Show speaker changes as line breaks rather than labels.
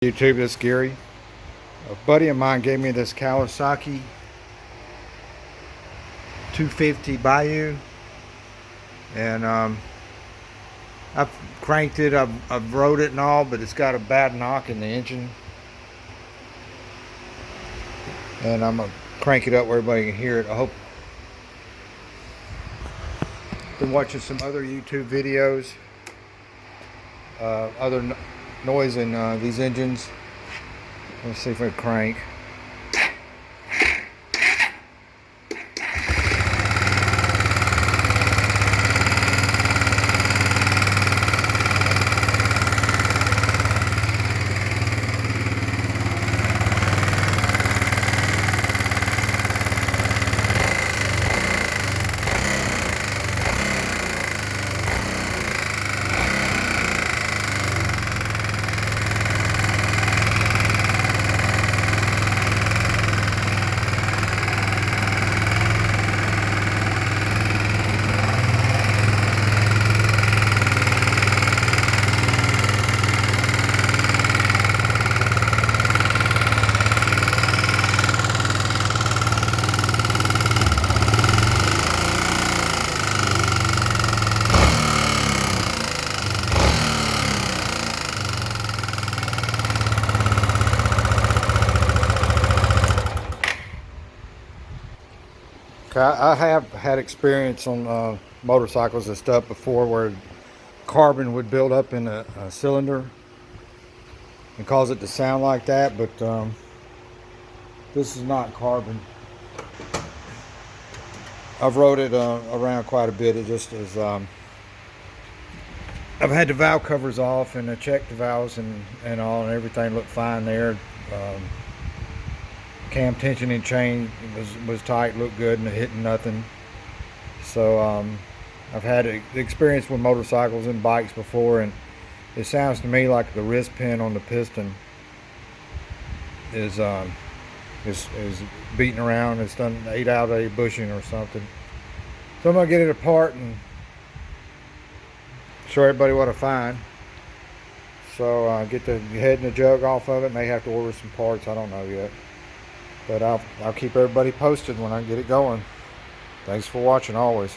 YouTube, this is Gary. A buddy of mine gave me this Kawasaki 250 Bayou, and I've cranked it, I've rode it and all, but it's got a bad knock in the engine, and I'm gonna crank it up where everybody can hear it. I hope. Been watching some other YouTube videos, other noise in these engines. Let's see if I crank. I have had experience on motorcycles and stuff before where carbon would build up in a cylinder and cause it to sound like that, but this is not carbon. I've rode it around quite a bit. It just is. I've had the valve covers off and I checked the valves and all, and everything looked fine there. Cam tension and chain was tight, looked good, and hitting nothing. So I've had experience with motorcycles and bikes before, and it sounds to me like the wrist pin on the piston is beating around. It's done 8 out of 8 bushing or something. So I'm gonna get it apart and show everybody what I find. So get the head and the jug off of it. May have to order some parts. I don't know yet. But I'll keep everybody posted when I get it going. Thanks for watching always.